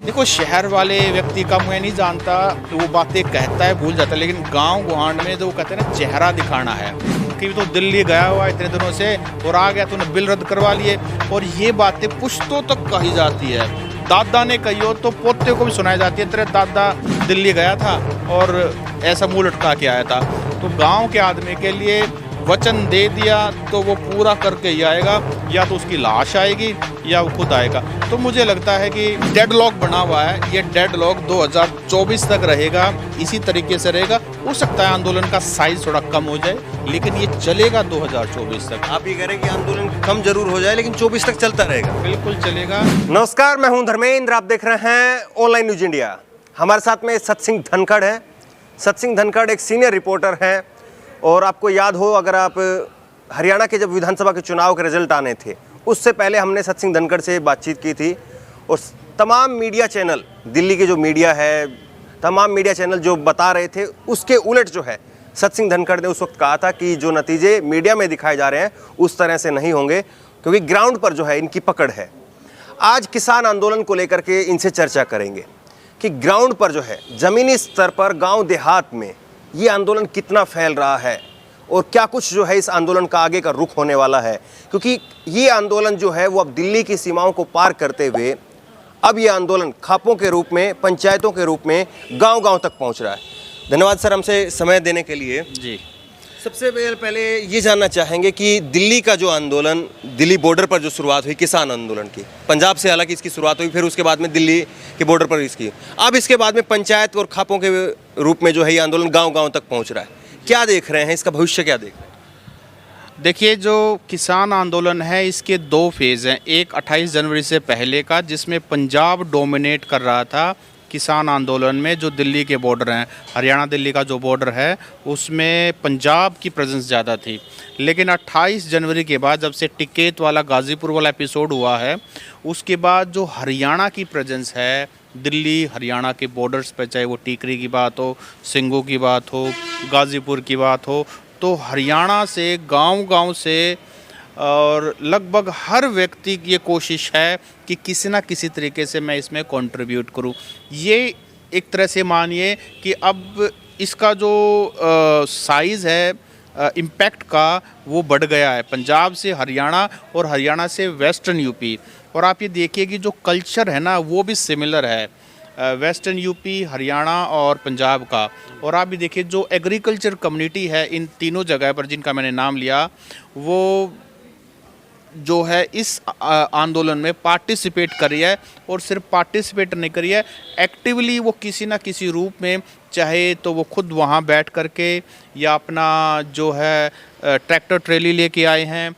देखो, शहर वाले व्यक्ति का मैं नहीं जानता, वो बातें कहता है भूल जाता है, लेकिन गांव गुहांड में जो वो कहते हैं ना, चेहरा दिखाना है कि तो दिल्ली गया हुआ इतने दिनों से और आ गया, तूने बिल रद्द करवा लिए, और ये बातें पुश्तों तक कही जाती है। दादा ने कही हो तो पोते को भी सुनाई जाती है, तेरे दादा दिल्ली गया था और ऐसा मुंह लटका के आया था। तो गाँव के आदमी के लिए वचन दे दिया तो वो पूरा करके ही आएगा, या तो उसकी लाश आएगी या वो खुद आएगा। तो मुझे लगता है कि डेडलॉक बना हुआ है, ये डेडलॉक 2024 तक रहेगा, इसी तरीके से रहेगा। हो सकता है आंदोलन का साइज थोड़ा कम हो जाए, लेकिन ये चलेगा 2024 तक। आप ये कह रहे हैं कि आंदोलन कम जरूर हो जाए लेकिन 24 तक चलता रहेगा? बिल्कुल चलेगा। नमस्कार, मैं हूं धर्मेंद्र, आप देख रहे हैं ऑनलाइन न्यूज इंडिया। हमारे साथ में सतसिंह धनखड़ है। सतसिंह धनखड़ एक सीनियर रिपोर्टर हैं, और आपको याद हो, अगर आप हरियाणा के जब विधानसभा के चुनाव के रिजल्ट आने थे, उससे पहले हमने सतसिंह धनखड़ से बातचीत की थी, और तमाम मीडिया चैनल, दिल्ली के जो मीडिया है, तमाम मीडिया चैनल जो बता रहे थे, उसके उलट जो है सतसिंह धनखड़ ने उस वक्त कहा था कि जो नतीजे मीडिया में दिखाए जा रहे हैं उस तरह से नहीं होंगे, क्योंकि ग्राउंड पर जो है इनकी पकड़ है। आज किसान आंदोलन को लेकर के इनसे चर्चा करेंगे कि ग्राउंड पर जो है, ज़मीनी स्तर पर, गाँव देहात में ये आंदोलन कितना फैल रहा है, और क्या कुछ जो है इस आंदोलन का आगे का रुख होने वाला है। क्योंकि ये आंदोलन जो है वो अब दिल्ली की सीमाओं को पार करते हुए अब ये आंदोलन खापों के रूप में, पंचायतों के रूप में गांव-गांव तक पहुंच रहा है। धन्यवाद सर हमसे समय देने के लिए। जी, सबसे पहले ये जानना चाहेंगे कि दिल्ली का जो आंदोलन, दिल्ली बॉर्डर पर जो शुरुआत हुई किसान आंदोलन की, पंजाब से हालांकि इसकी शुरुआत हुई, फिर उसके बाद में दिल्ली के बॉर्डर पर इसकी, अब इसके बाद में पंचायत और खापों के रूप में जो है ये आंदोलन गांव-गांव तक पहुंच रहा है। क्या देख रहे हैं, इसका भविष्य क्या देख रहे हैं? देखिए, जो किसान आंदोलन है इसके दो फेज़ हैं। एक 28 जनवरी से पहले का, जिसमें पंजाब डोमिनेट कर रहा था किसान आंदोलन में। जो दिल्ली के बॉर्डर हैं, हरियाणा दिल्ली का जो बॉर्डर है, उसमें पंजाब की प्रेजेंस ज़्यादा थी। लेकिन 28 जनवरी के बाद, जब से टिकैत वाला गाज़ीपुर वाला एपिसोड हुआ है, उसके बाद जो हरियाणा की प्रेजेंस है दिल्ली हरियाणा के बॉर्डर्स पर, चाहे वो टीकरी की बात हो, सिंगू की बात हो, गाज़ीपुर की बात हो, तो हरियाणा से गांव-गांव से और लगभग हर व्यक्ति की ये कोशिश है कि किसी ना किसी तरीके से मैं इसमें कंट्रीब्यूट करूं। ये एक तरह से मानिए कि अब इसका जो साइज़ है इम्पैक्ट का, वो बढ़ गया है, पंजाब से हरियाणा और हरियाणा से वेस्टर्न यूपी। और आप ये देखिए कि जो कल्चर है ना, वो भी सिमिलर है वेस्टर्न यूपी, हरियाणा और पंजाब का। और आप भी देखिए, जो एग्रीकल्चर कम्युनिटी है इन तीनों जगह पर जिनका मैंने नाम लिया, वो जो है इस आंदोलन में पार्टिसिपेट करी है, और सिर्फ पार्टिसिपेट नहीं करी है, एक्टिवली वो किसी ना किसी रूप में, चाहे तो वो खुद वहाँ बैठ करके, या अपना जो है ट्रैक्टर ट्रेली लेके आए हैं,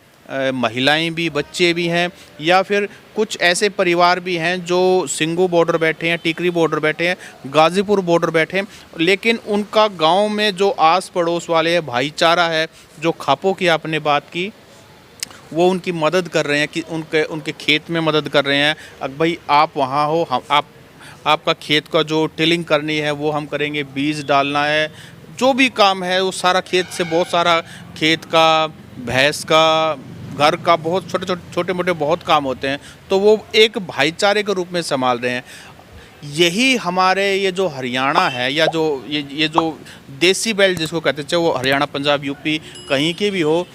महिलाएं भी, बच्चे भी हैं, या फिर कुछ ऐसे परिवार भी हैं जो सिंगू बॉर्डर बैठे हैं, टीकरी बॉर्डर बैठे हैं, गाज़ीपुर बॉर्डर बैठे हैं, लेकिन उनका गांव में जो आस पड़ोस वाले भाईचारा है, जो खापों की आपने बात की, वो उनकी मदद कर रहे हैं कि उनके खेत में मदद कर रहे हैं। अब भाई आप वहाँ हो, हम आपका खेत का जो टिलिंग करनी है वो हम करेंगे, बीज डालना है, जो भी काम है वो सारा खेत से, बहुत सारा खेत का, भैंस का, घर का, बहुत छोटे मोटे बहुत काम होते हैं, तो वो एक भाईचारे के रूप में संभाल रहे हैं। यही हमारे ये जो हरियाणा है, या जो ये जो देसी बेल्ट जिसको कहते हैं, चाहे वो हरियाणा, पंजाब, यूपी कहीं के भी हो,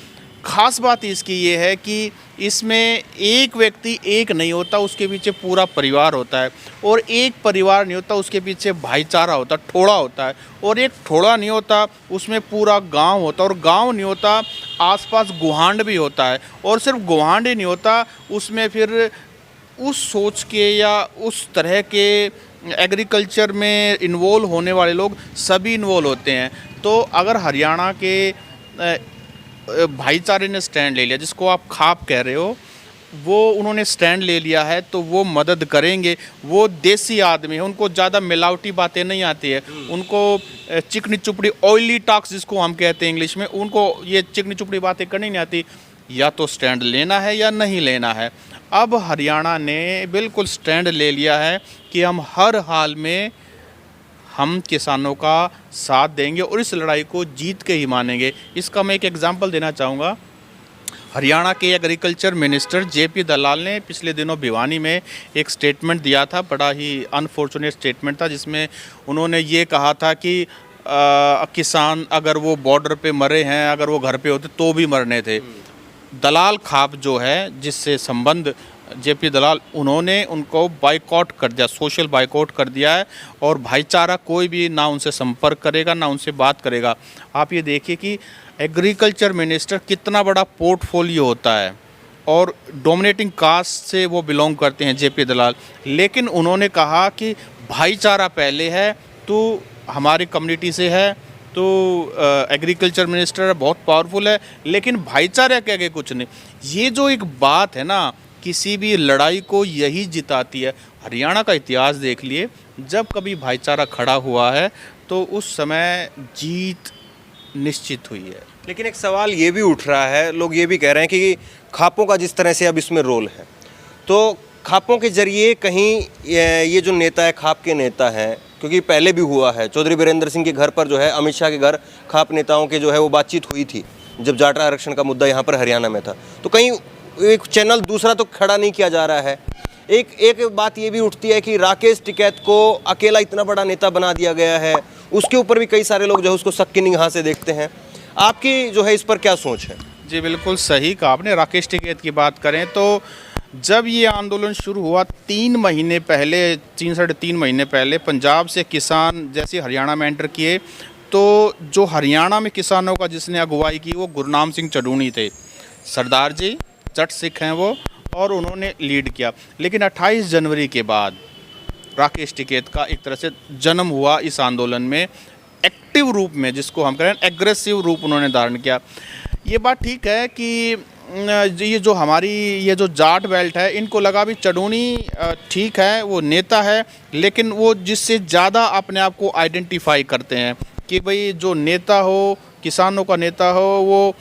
ख़ास बात इसकी ये है कि इसमें एक व्यक्ति एक नहीं होता, उसके पीछे पूरा परिवार होता है, और एक परिवार नहीं होता, उसके पीछे भाईचारा होता है, ठोड़ा होता है, और एक ठोड़ा नहीं होता, उसमें पूरा गांव होता है, और गांव नहीं होता, आसपास गुहांड भी होता है, और सिर्फ गुहांड ही नहीं होता, उसमें फिर उस सोच के या उस तरह के एग्रीकल्चर में इन्वॉल्व होने वाले लोग सभी इन्वॉल्व होते हैं। तो अगर हरियाणा के भाईचारे ने स्टैंड ले लिया, जिसको आप खाप कह रहे हो, वो उन्होंने स्टैंड ले लिया है, तो वो मदद करेंगे। वो देसी आदमी है, उनको ज़्यादा मिलावटी बातें नहीं आती है, उनको चिकनी चुपड़ी, ऑयली टॉक्स जिसको हम कहते हैं इंग्लिश में, उनको ये चिकनी चुपड़ी बातें करनी नहीं आती। या तो स्टैंड लेना है या नहीं लेना है। अब हरियाणा ने बिल्कुल स्टैंड ले लिया है कि हम हर हाल में हम किसानों का साथ देंगे और इस लड़ाई को जीत के ही मानेंगे। इसका मैं एक एग्जांपल देना चाहूँगा। हरियाणा के एग्रीकल्चर मिनिस्टर जेपी दलाल ने पिछले दिनों भिवानी में एक स्टेटमेंट दिया था, बड़ा ही अनफॉर्चुनेट स्टेटमेंट था, जिसमें उन्होंने ये कहा था कि किसान अगर वो बॉर्डर पे मरे हैं, अगर वो घर पे होते तो भी मरने थे। दलाल खाप जो है, जिससे संबंध जेपी दलाल, उन्होंने उनको बाइकआउट कर दिया, सोशल बाइकआउट कर दिया है, और भाईचारा कोई भी ना उनसे संपर्क करेगा ना उनसे बात करेगा। आप ये देखिए कि एग्रीकल्चर मिनिस्टर कितना बड़ा पोर्टफोलियो होता है, और डोमिनेटिंग कास्ट से वो बिलोंग करते हैं जेपी दलाल, लेकिन उन्होंने कहा कि भाईचारा पहले है, तो हमारी कम्युनिटी से है, तो एग्रीकल्चर मिनिस्टर बहुत पावरफुल है, लेकिन भाईचारा के आगे कुछ नहीं। ये जो एक बात है ना, किसी भी लड़ाई को यही जिताती है। हरियाणा का इतिहास देख लिए, जब कभी भाईचारा खड़ा हुआ है तो उस समय जीत निश्चित हुई है। लेकिन एक सवाल ये भी उठ रहा है, लोग ये भी कह रहे हैं कि खापों का जिस तरह से अब इसमें रोल है, तो खापों के जरिए कहीं ये जो नेता है, खाप के नेता हैं, क्योंकि पहले भी हुआ है, चौधरी बीरेंद्र सिंह के घर पर जो है, अमित शाह के घर खाप नेताओं के जो है वो बातचीत हुई थी जब जाट आरक्षण का मुद्दा यहाँ पर हरियाणा में था। तो कहीं एक चैनल दूसरा तो खड़ा नहीं किया जा रहा है। एक बात ये भी उठती है कि राकेश टिकैत को अकेला इतना बड़ा नेता बना दिया गया है, उसके ऊपर भी कई सारे लोग जो है उसको शक की निगाह से देखते हैं। आपकी जो है इस पर क्या सोच है? जी बिल्कुल सही कहा आपने। राकेश टिकैत की बात करें तो जब ये आंदोलन शुरू हुआ 3 महीने पहले, 3-3.5 महीने पहले, पंजाब से किसान जैसे हरियाणा में एंटर किए, तो जो हरियाणा में किसानों का जिसने अगुवाई की वो गुरनाम सिंह चढ़ूनी थे। सरदार जी जट सिख हैं वो, और उन्होंने लीड किया। लेकिन 28 जनवरी के बाद राकेश टिकैत का एक तरह से जन्म हुआ इस आंदोलन में, एक्टिव रूप में, जिसको हम कहें एग्रेसिव रूप उन्होंने धारण किया। ये बात ठीक है कि ये जो हमारी ये जो जाट बेल्ट है, इनको लगा भी चढ़ूनी ठीक है, वो नेता है, लेकिन वो जिससे ज़्यादा अपने आप को आइडेंटिफाई करते हैं कि भाई जो नेता हो, किसानों का नेता हो, वो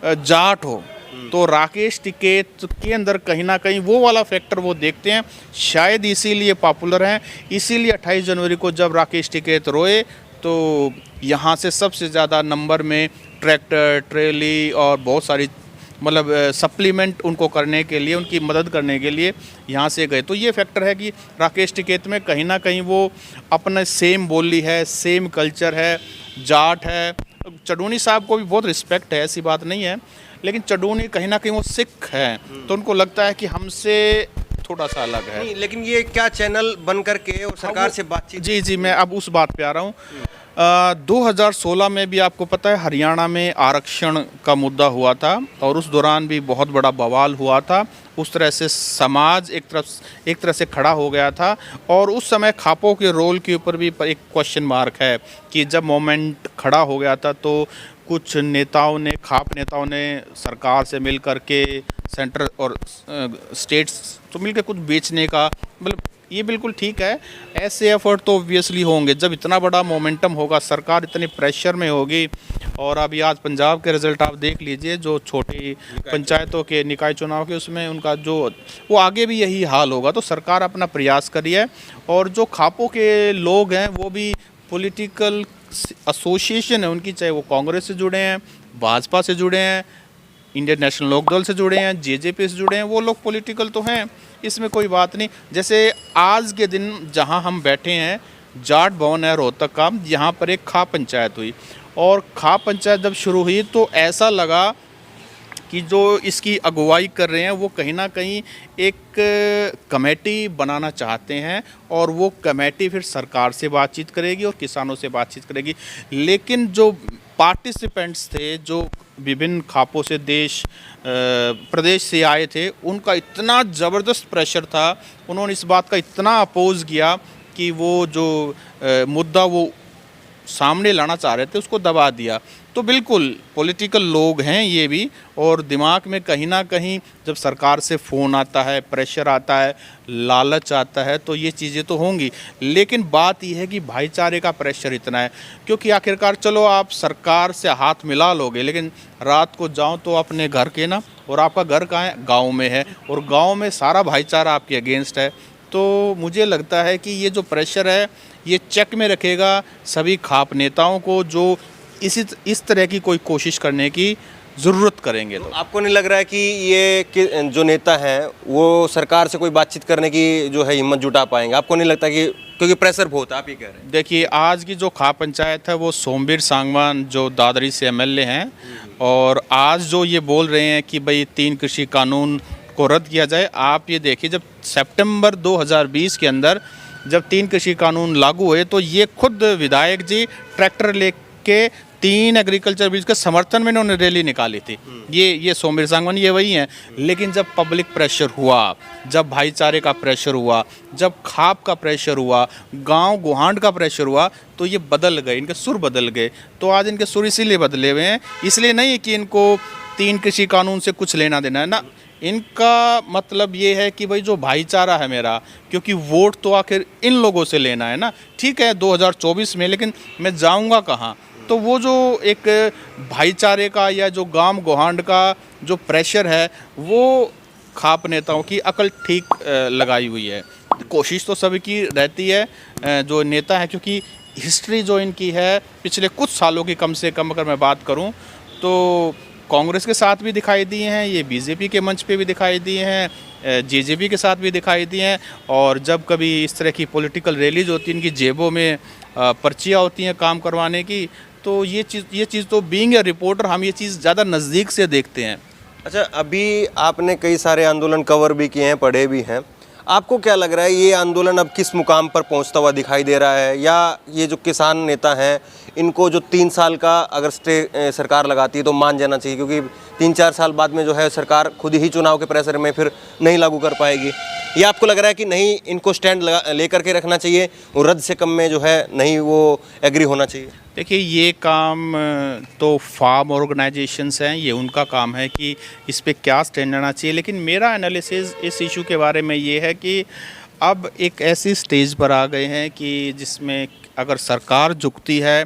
जाट हो। तो राकेश टिकैत के अंदर कहीं ना कहीं वो वाला फैक्टर वो देखते हैं, शायद इसीलिए पॉपुलर हैं। इसीलिए 28 जनवरी को जब राकेश टिकैत रोए तो यहाँ से सबसे ज़्यादा नंबर में ट्रैक्टर, ट्रेली और बहुत सारी मतलब सप्लीमेंट उनको करने के लिए, उनकी मदद करने के लिए यहाँ से गए। तो ये फैक्टर है कि राकेश टिकैत में कहीं ना कहीं वो अपना सेम बोली है, सेम कल्चर है, जाट है। चढ़ूनी साहब को भी बहुत रिस्पेक्ट है, ऐसी बात नहीं है, लेकिन चढ़ूनी कहीं ना कहीं वो सिख हैं, तो उनको लगता है कि हमसे थोड़ा सा अलग है। नहीं, लेकिन ये क्या चैनल बन करके और सरकार से बातचीत? जी मैं अब उस बात पे आ रहा हूँ। 2016 में भी आपको पता है हरियाणा में आरक्षण का मुद्दा हुआ था, और उस दौरान भी बहुत बड़ा बवाल हुआ था। उस तरह से समाज एक तरह से खड़ा हो गया था, और उस समय खापों के रोल के ऊपर भी एक क्वेश्चन मार्क है कि जब मोमेंट खड़ा हो गया था तो कुछ नेताओं ने, खाप नेताओं ने सरकार से मिल करके, सेंटर और स्टेट्स तो मिलकर कुछ बेचने का, मतलब ये बिल्कुल ठीक है। ऐसे एफर्ट तो ऑब्वियसली होंगे जब इतना बड़ा मोमेंटम होगा, सरकार इतने प्रेशर में होगी। और अभी आज पंजाब के रिज़ल्ट आप देख लीजिए, जो छोटी पंचायतों के निकाय चुनाव के, उसमें उनका जो वो आगे भी यही हाल होगा। तो सरकार अपना प्रयास करी है, और जो खापों के लोग हैं वो भी पॉलिटिकल एसोसिएशन है उनकी, चाहे वो कांग्रेस से जुड़े हैं, भाजपा से जुड़े हैं, इंडियन नेशनल लोकदल से जुड़े हैं, जेजेपी से जुड़े हैं, वो लोग पॉलिटिकल तो हैं, इसमें कोई बात नहीं। जैसे आज के दिन जहां हम बैठे हैं, जाट भवन है रोहतक का, यहाँ पर एक खाप पंचायत हुई, और खाप पंचायत जब शुरू हुई तो ऐसा लगा कि जो इसकी अगुवाई कर रहे हैं वो कहीं ना कहीं एक कमेटी बनाना चाहते हैं, और वो कमेटी फिर सरकार से बातचीत करेगी और किसानों से बातचीत करेगी। लेकिन जो पार्टिसिपेंट्स थे, जो विभिन्न खापों से प्रदेश से आए थे, उनका इतना ज़बरदस्त प्रेशर था, उन्होंने इस बात का इतना अपोज किया कि वो जो मुद्दा वो सामने लाना चाह रहे थे उसको दबा दिया। तो बिल्कुल पॉलिटिकल लोग हैं ये भी, और दिमाग में कहीं ना कहीं जब सरकार से फ़ोन आता है, प्रेशर आता है, लालच आता है, तो ये चीज़ें तो होंगी। लेकिन बात यह है कि भाईचारे का प्रेशर इतना है, क्योंकि आखिरकार चलो आप सरकार से हाथ मिला लोगे, लेकिन रात को जाओ तो अपने घर के ना, और आपका घर कहाँ है? गाँव में है, और गाँव में सारा भाईचारा आपके अगेंस्ट है। तो मुझे लगता है कि ये जो प्रेशर है ये चेक में रखेगा सभी खाप नेताओं को, जो इस तरह की कोई कोशिश करने की ज़रूरत करेंगे तो। आपको नहीं लग रहा है कि जो नेता हैं वो सरकार से कोई बातचीत करने की जो है हिम्मत जुटा पाएंगे? आपको नहीं लगता कि क्योंकि प्रेशर बहुत है, आप ये कह रहे हैं? देखिए, आज की जो खाप पंचायत है वो सोमवीर सांगवान जो दादरी से एमएलए हैं, और आज जो ये बोल रहे हैं कि भाई 3 कृषि कानून को रद्द किया जाए। आप ये देखिए, जब सितंबर 2020 के अंदर जब 3 कृषि कानून लागू हुए तो ये खुद विधायक जी ट्रैक्टर लेके 3 एग्रीकल्चर बिल के समर्थन में इन्होंने रैली निकाली थी। ये सोमवीर सांगवान ये वही हैं। लेकिन जब पब्लिक प्रेशर हुआ, जब भाईचारे का प्रेशर हुआ, जब खाप का प्रेशर हुआ, गांव गुहांड का प्रेशर हुआ, तो ये बदल गए, इनके सुर बदल गए। तो आज इनके सुर इसीलिए बदले हुए हैं, इसलिए नहीं कि इनको 3 कृषि कानून से कुछ लेना देना है ना। इनका मतलब ये है कि भाई जो भाईचारा है मेरा, क्योंकि वोट तो आखिर इन लोगों से लेना है ना। ठीक है 2024 में, लेकिन मैं जाऊंगा कहाँ? तो वो जो एक भाईचारे का या जो गांव गोहांड का जो प्रेशर है, वो खाप नेताओं की अकल ठीक लगाई हुई है। कोशिश तो सभी की रहती है जो नेता है, क्योंकि हिस्ट्री जो इनकी है पिछले कुछ सालों की, कम से कम अगर मैं बात करूं तो कांग्रेस के साथ भी दिखाई दिए हैं, ये बीजेपी के मंच पे भी दिखाई दिए हैं, जेजेपी के साथ भी दिखाई दिए हैं। और जब कभी इस तरह की पॉलिटिकल रैलीज होती हैं, इनकी जेबों में पर्चियाँ होती हैं काम करवाने की, तो ये चीज़ तो बीइंग ए रिपोर्टर हम ये चीज़ ज़्यादा नज़दीक से देखते हैं। अच्छा, अभी आपने कई सारे आंदोलन कवर भी किए हैं, पढ़े भी हैं। आपको क्या लग रहा है ये आंदोलन अब किस मुकाम पर पहुंचता हुआ दिखाई दे रहा है? या ये जो किसान नेता हैं इनको जो 3 साल का अगर सरकार लगाती है तो मान जाना चाहिए, क्योंकि 3-4 साल बाद में जो है सरकार खुद ही चुनाव के प्रेशर में फिर नहीं लागू कर पाएगी? या आपको लग रहा है कि नहीं, इनको स्टैंड लेकर के रखना चाहिए, वो रद्द से कम में जो है नहीं वो एग्री होना चाहिए? देखिए, ये काम तो फार्म ऑर्गेनाइजेशंस हैं, ये उनका काम है कि इस पे क्या स्टैंड लेना चाहिए। लेकिन मेरा एनालिसिस इस इशू के बारे में ये है कि अब एक ऐसी स्टेज पर आ गए हैं कि जिसमें अगर सरकार झुकती है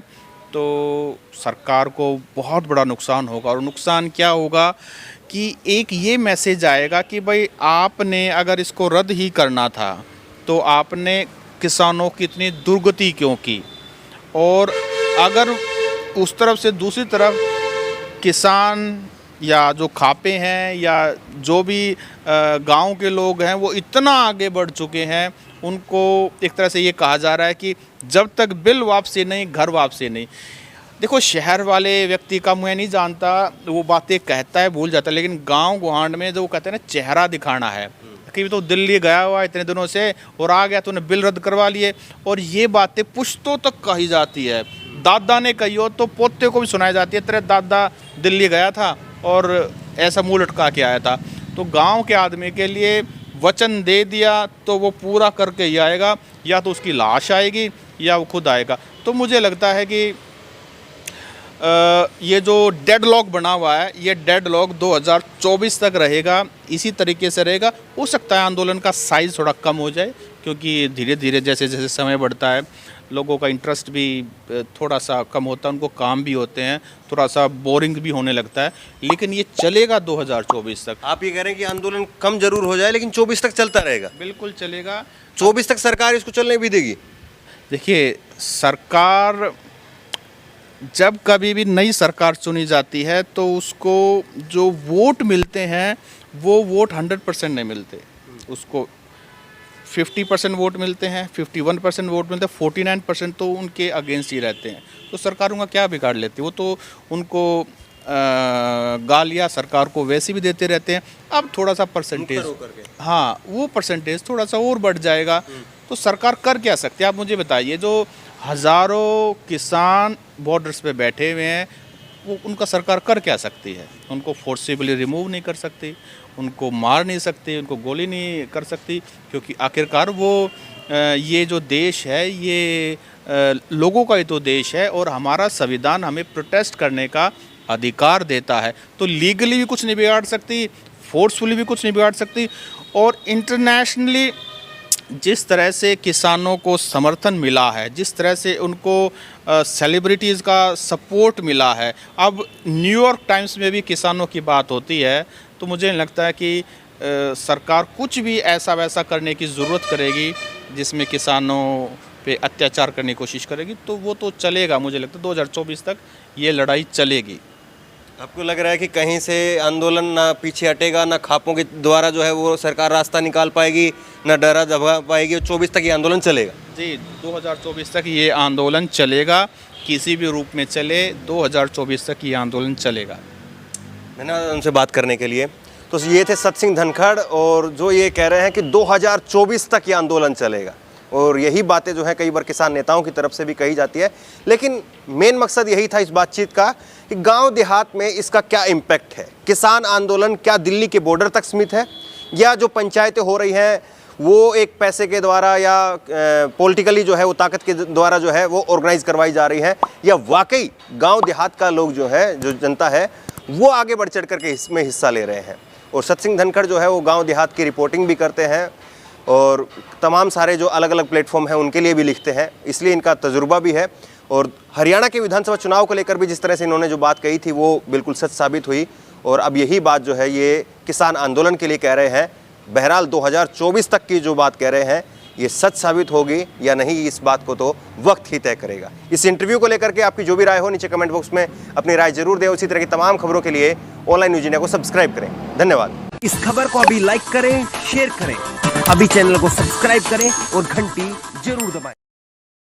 तो सरकार को बहुत बड़ा नुकसान होगा। और नुकसान क्या होगा कि एक ये मैसेज आएगा कि भाई आपने अगर इसको रद्द ही करना था तो आपने किसानों की इतनी दुर्गति क्यों की। और अगर उस तरफ से दूसरी तरफ किसान या जो खापे हैं या जो भी गांव के लोग हैं वो इतना आगे बढ़ चुके हैं, उनको एक तरह से ये कहा जा रहा है कि जब तक बिल वापसी नहीं, घर वापसी नहीं। देखो, शहर वाले व्यक्ति का मैं नहीं जानता, वो बातें कहता है भूल जाता है, लेकिन गांव गुहांड में जो वो कहते हैं ना चेहरा दिखाना है कि तो दिल्ली गया हुआ इतने दिनों से और आ गया, तूने बिल रद्द करवा लिए। और ये बातें पुश्तों तक कही जाती है, दादा ने कही हो तो पोते को भी सुनाई जाती है, तेरे दादा दिल्ली गया था और ऐसा मुंह लटका के आया था। तो गांव के आदमी के लिए वचन दे दिया तो वो पूरा करके ही आएगा, या तो उसकी लाश आएगी या वो खुद आएगा। तो मुझे लगता है कि ये जो डेडलॉक बना हुआ है, ये डेडलॉक 2024 तक रहेगा, इसी तरीके से रहेगा। हो सकता है आंदोलन का साइज़ थोड़ा कम हो जाए, क्योंकि धीरे धीरे जैसे जैसे समय बढ़ता है लोगों का इंटरेस्ट भी थोड़ा सा कम होता है, उनको काम भी होते हैं, थोड़ा सा बोरिंग भी होने लगता है। लेकिन ये चलेगा 2024 तक। आप ये कह रहे हैं कि आंदोलन कम जरूर हो जाए लेकिन 24 तक चलता रहेगा? बिल्कुल चलेगा। 24 तक सरकार इसको चलने भी देगी? देखिए, सरकार जब कभी भी नई सरकार चुनी जाती है तो उसको जो वोट मिलते हैं वो वोट 100% नहीं मिलते, उसको 50% वोट मिलते हैं, 51% वोट मिलते हैं, 49% तो उनके अगेंस्ट ही रहते हैं। तो सरकार उनका क्या बिगाड़ लेती है, वो तो उनको गालियाँ सरकार को वैसे भी देते रहते हैं। अब थोड़ा सा परसेंटेज, हाँ वो परसेंटेज थोड़ा सा और बढ़ जाएगा तो सरकार कर क्या सकती है? आप मुझे बताइए, जो हज़ारों किसान बॉर्डर्स पे बैठे हुए हैं वो उनका सरकार कर क्या सकती है? उनको फोर्सिबली रिमूव नहीं कर सकती, उनको मार नहीं सकती, उनको गोली नहीं कर सकती, क्योंकि आखिरकार वो ये जो देश है ये लोगों का ही तो देश है और हमारा संविधान हमें प्रोटेस्ट करने का अधिकार देता है। तो लीगली भी कुछ नहीं बिगाड़ सकती, फोर्सफुली भी कुछ नहीं बिगाड़ सकती। और इंटरनेशनली जिस तरह से किसानों को समर्थन मिला है, जिस तरह से उनको सेलिब्रिटीज़ का सपोर्ट मिला है, अब न्यूयॉर्क टाइम्स में भी किसानों की बात होती है, तो मुझे नहीं लगता है कि सरकार कुछ भी ऐसा वैसा करने की ज़रूरत करेगी जिसमें किसानों पे अत्याचार करने की कोशिश करेगी। तो वो तो चलेगा, मुझे लगता है 2024 तक ये लड़ाई चलेगी। आपको लग रहा है कि कहीं से आंदोलन ना पीछे हटेगा, ना खापों के द्वारा जो है वो सरकार रास्ता निकाल पाएगी, ना डरा दबा पाएगी, और 24 तक ये आंदोलन चलेगा? जी, 2024 तक ये आंदोलन चलेगा, किसी भी रूप में चले, 2024 तक ये आंदोलन चलेगा। धन्यवाद उनसे बात करने के लिए। तो ये थे सत सिंह धनखड़, और जो ये कह रहे हैं कि 2024 तक ये आंदोलन चलेगा, और यही बातें जो है कई बार किसान नेताओं की तरफ से भी कही जाती है। लेकिन मेन मकसद यही था इस बातचीत का कि गांव देहात में इसका क्या इम्पैक्ट है। किसान आंदोलन क्या दिल्ली के बॉर्डर तक सीमित है, या जो पंचायतें हो रही हैं वो एक पैसे के द्वारा या पॉलिटिकली जो है वो ताकत के द्वारा जो है वो ऑर्गेनाइज करवाई जा रही है, या वाकई गांव देहात का लोग जो है, जो जनता है, वो आगे बढ़ चढ़ करके इसमें हिस्सा ले रहे हैं। और सत सिंह धनखड़ जो है वो गांव देहात की रिपोर्टिंग भी करते हैं, और तमाम सारे जो अलग अलग प्लेटफॉर्म हैं उनके लिए भी लिखते हैं, इसलिए इनका तजुर्बा भी है। और हरियाणा के विधानसभा चुनाव को लेकर भी जिस तरह से इन्होंने जो बात कही थी वो बिल्कुल सच साबित हुई, और अब यही बात जो है ये किसान आंदोलन के लिए कह रहे हैं। बहरहाल 2024 तक की जो बात कह रहे हैं ये सच साबित होगी या नहीं, इस बात को तो वक्त ही तय करेगा। इस इंटरव्यू को लेकर के आपकी जो भी राय हो नीचे कमेंट बॉक्स में अपनी राय जरूर दें। उसी तरह की तमाम खबरों के लिए ऑनलाइन न्यूज़ इंडिया को सब्सक्राइब करें। धन्यवाद। इस खबर को अभी लाइक करें, शेयर करें, अभी चैनल को सब्सक्राइब करें और घंटी जरूर दबाएं।